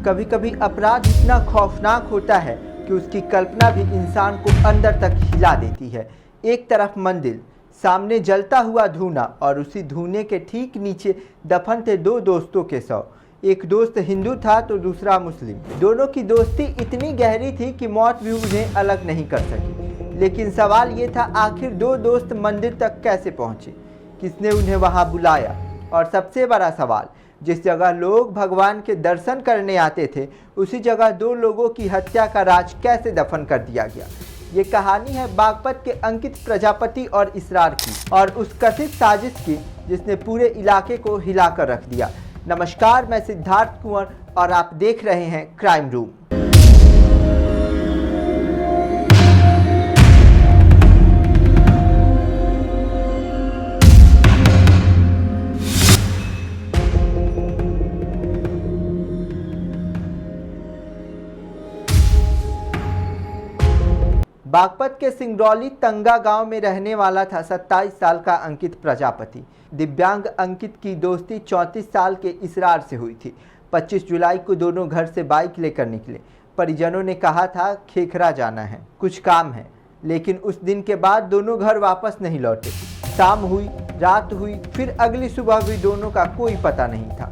कभी कभी अपराध इतना खौफनाक होता है कि उसकी कल्पना भी इंसान को अंदर तक हिला देती है। एक तरफ मंदिर, सामने जलता हुआ धुआं और उसी धुएं के ठीक नीचे दफन थे दो दोस्तों के शव। एक दोस्त हिंदू था तो दूसरा मुस्लिम। दोनों की दोस्ती इतनी गहरी थी कि मौत भी उन्हें अलग नहीं कर सकी। लेकिन सवाल ये था, आखिर दो दोस्त मंदिर तक कैसे पहुंचे, किसने उन्हें वहां बुलाया, और सबसे बड़ा सवाल, जिस जगह लोग भगवान के दर्शन करने आते थे उसी जगह दो लोगों की हत्या का राज कैसे दफन कर दिया गया। ये कहानी है बागपत के अंकित प्रजापति और इसरार की, और उस कथित साजिश की जिसने पूरे इलाके को हिलाकर रख दिया। नमस्कार, मैं सिद्धार्थ कुंवर और आप देख रहे हैं क्राइम रूम। बागपत के सिंगरौली तंगा गांव में रहने वाला था 27 साल का अंकित प्रजापति। दिव्यांग अंकित की दोस्ती 34 साल के इसरार से हुई थी। 25 जुलाई को दोनों घर से बाइक लेकर निकले। परिजनों ने कहा था खेखरा जाना है, कुछ काम है, लेकिन उस दिन के बाद दोनों घर वापस नहीं लौटे। शाम हुई, रात हुई, फिर अगली सुबह भी दोनों का कोई पता नहीं था।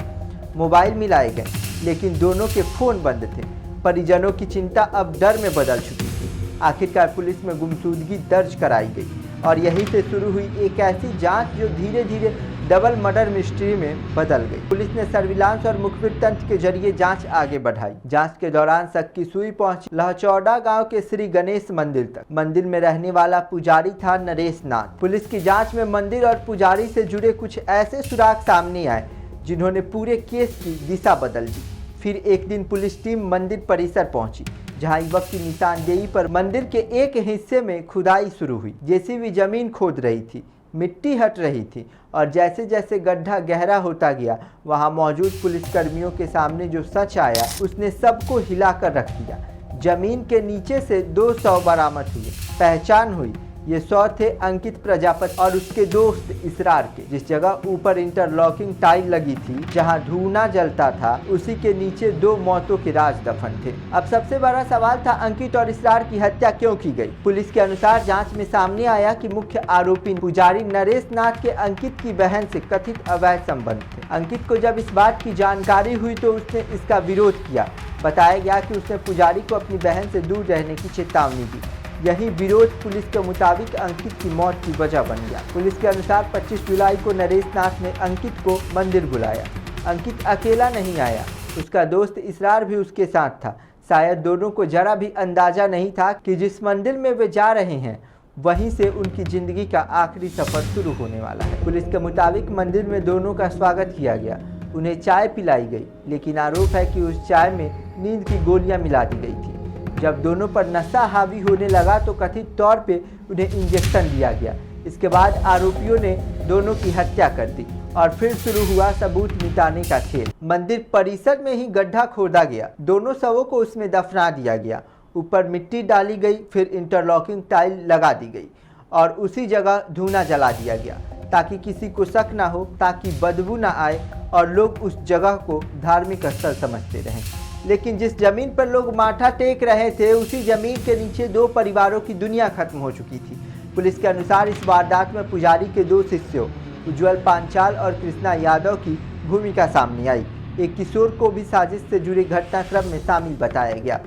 मोबाइल मिलाए गए, लेकिन दोनों के फोन बंद थे। परिजनों की चिंता अब डर में बदल चुकी थी। आखिरकार पुलिस में गुमशुदगी दर्ज कराई गई और यहीं से शुरू हुई एक ऐसी जांच जो धीरे धीरे डबल मर्डर मिस्ट्री में बदल गई। पुलिस ने सर्विलांस और मुखबिर तंत्र के जरिए जांच आगे बढ़ाई। जांच के दौरान शक की सुई पहुंची लहचौड़ा गांव के श्री गणेश मंदिर तक। मंदिर में रहने वाला पुजारी था नरेश नाथ। पुलिस की जांच में मंदिर और पुजारी से जुड़े कुछ ऐसे सुराग सामने आए जिन्होंने पूरे केस की दिशा बदल दी। फिर एक दिन पुलिस टीम मंदिर परिसर पहुंची, जहां युवक की निशानदेही पर मंदिर के एक हिस्से में खुदाई शुरू हुई। जेसीबी जमीन खोद रही थी, मिट्टी हट रही थी, और जैसे जैसे गड्ढा गहरा होता गया, वहां मौजूद पुलिसकर्मियों के सामने जो सच आया उसने सबको हिलाकर रख दिया। जमीन के नीचे से 2 शव बरामद हुए। पहचान हुई, ये शव थे अंकित प्रजापति और उसके दोस्त इसरार के। जिस जगह ऊपर इंटरलॉकिंग टाइल लगी थी, जहां धुआं जलता था, उसी के नीचे 2 मौतों के राज दफन थे। अब सबसे बड़ा सवाल था, अंकित और इसरार की हत्या क्यों की गई। पुलिस के अनुसार जांच में सामने आया कि मुख्य आरोपी पुजारी नरेश नाथ के अंकित की बहन से कथित अवैध संबंध थे। अंकित को जब इस बात की जानकारी हुई तो उसने इसका विरोध किया। बताया गया कि उसने पुजारी को अपनी बहन से दूर रहने की चेतावनी दी। यही विरोध पुलिस के मुताबिक अंकित की मौत की वजह बन गया। पुलिस के अनुसार 25 जुलाई को नरेश नाथ ने अंकित को मंदिर बुलाया। अंकित अकेला नहीं आया, उसका दोस्त इसरार भी उसके साथ था। शायद दोनों को जरा भी अंदाजा नहीं था कि जिस मंदिर में वे जा रहे हैं वहीं से उनकी जिंदगी का आखिरी सफर शुरू होने वाला है। पुलिस के मुताबिक मंदिर में दोनों का स्वागत किया गया, उन्हें चाय पिलाई गई, लेकिन आरोप है कि उस चाय में नींद की गोलियां मिला दी गई थी। जब दोनों पर नशा हावी होने लगा तो कथित तौर पे उन्हें इंजेक्शन दिया गया। इसके बाद आरोपियों ने दोनों की हत्या कर दी और फिर शुरू हुआ सबूत मिटाने का खेल। मंदिर परिसर में ही गड्ढा खोदा गया, दोनों शवों को उसमें दफना दिया गया। ऊपर मिट्टी डाली गई, फिर इंटरलॉकिंग टाइल लगा दी गई और उसी जगह धुआं जला दिया गया ताकि किसी को शक ना हो, ताकि बदबू ना आए और लोग उस जगह को धार्मिक स्थल समझते रहें। लेकिन जिस जमीन पर लोग माथा टेक रहे थे, उसी जमीन के नीचे 2 परिवारों की दुनिया खत्म हो चुकी थी। पुलिस के अनुसार इस वारदात में पुजारी के 2 शिष्यों उज्जवल पांचाल और कृष्णा यादव की भूमिका सामने आई। एक किशोर को भी साजिश से जुड़े घटनाक्रम में शामिल बताया गया।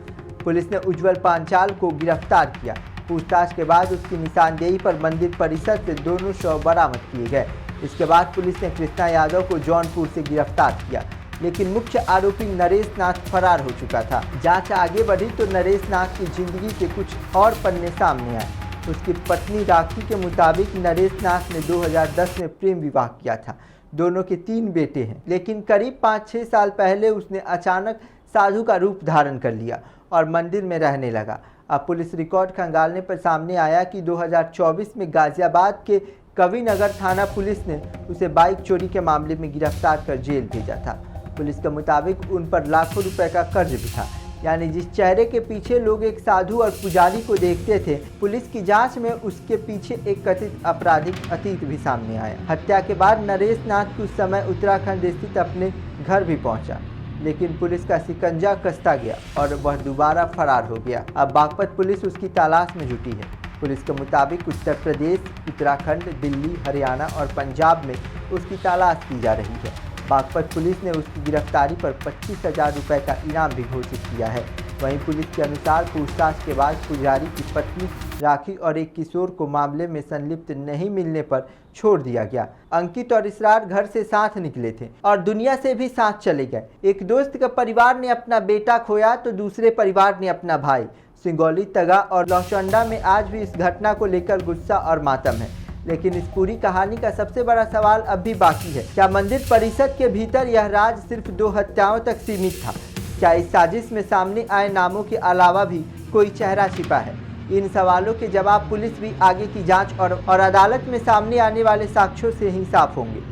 पुलिस ने उज्जवल पांचाल को गिरफ्तार किया। पूछताछ के बाद उसकी निशानदेही पर मंदिर परिसर से दोनों शव बरामद किए गए। इसके बाद पुलिस ने कृष्णा यादव को जौनपुर से गिरफ्तार किया, लेकिन मुख्य आरोपी नरेश नाथ फरार हो चुका था। जांच आगे बढ़ी तो नरेश नाथ की जिंदगी के कुछ और पन्ने सामने आए। उसकी पत्नी राखी के मुताबिक नरेश नाथ ने 2010 में प्रेम विवाह किया था। दोनों के 3 बेटे हैं, लेकिन करीब 5-6 साल पहले उसने अचानक साधु का रूप धारण कर लिया और मंदिर में रहने लगा। अब पुलिस रिकॉर्ड खंगालने पर सामने आया कि 2024 में गाजियाबाद के कविनगर थाना पुलिस ने उसे बाइक चोरी के मामले में गिरफ्तार कर जेल भेजा था। पुलिस के मुताबिक उन पर लाखों रुपए का कर्ज भी था। यानी जिस चेहरे के पीछे लोग एक साधु और पुजारी को देखते थे, पुलिस की जांच में उसके पीछे एक कथित आपराधिक अतीत भी सामने आया। हत्या के बाद नरेश नाथ कुछ समय उत्तराखंड स्थित अपने घर भी पहुंचा। लेकिन पुलिस का शिकंजा कसता गया और वह दोबारा फरार हो गया। अब बागपत पुलिस उसकी तलाश में जुटी है। पुलिस के मुताबिक उत्तर प्रदेश, उत्तराखंड, दिल्ली, हरियाणा और पंजाब में उसकी तलाश की जा रही है। बागपत पुलिस ने उसकी गिरफ्तारी पर 25,000 रुपये का इनाम भी घोषित किया है। वहीं पुलिस के अनुसार पूछताछ के बाद पुजारी की पत्नी राखी और एक किशोर को मामले में संलिप्त नहीं मिलने पर छोड़ दिया गया। अंकित और इसरार घर से साथ निकले थे और दुनिया से भी साथ चले गए। एक दोस्त का परिवार ने अपना बेटा खोया तो दूसरे परिवार ने अपना भाई। सिंगौली, तगा और लौचंडा में आज भी इस घटना को लेकर गुस्सा और मातम है। लेकिन इस पूरी कहानी का सबसे बड़ा सवाल अब भी बाकी है। क्या मंदिर परिषद के भीतर यह राज सिर्फ 2 हत्याओं तक सीमित था? क्या इस साजिश में सामने आए नामों के अलावा भी कोई चेहरा छिपा है? इन सवालों के जवाब पुलिस भी आगे की जांच और अदालत में सामने आने वाले साक्ष्यों से ही साफ होंगे।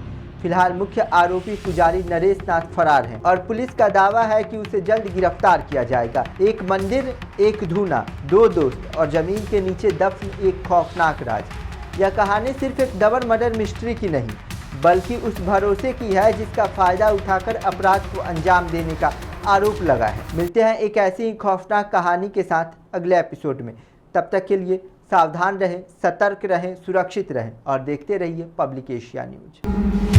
फिलहाल मुख्य आरोपी पुजारी नरेश नाथ फरार है और पुलिस का दावा है कि उसे जल्द गिरफ्तार किया जाएगा। एक मंदिर, एक धूना, 2 दोस्त और जमीन के नीचे दफन एक खौफनाक राज। यह कहानी सिर्फ एक डबल मर्डर मिस्ट्री की नहीं, बल्कि उस भरोसे की है जिसका फायदा उठाकर अपराध को अंजाम देने का आरोप लगा है। मिलते हैं एक ऐसी ही खौफनाक कहानी के साथ अगले एपिसोड में। तब तक के लिए सावधान रहें, सतर्क रहें, सुरक्षित रहें और देखते रहिए पब्लिक एशिया न्यूज।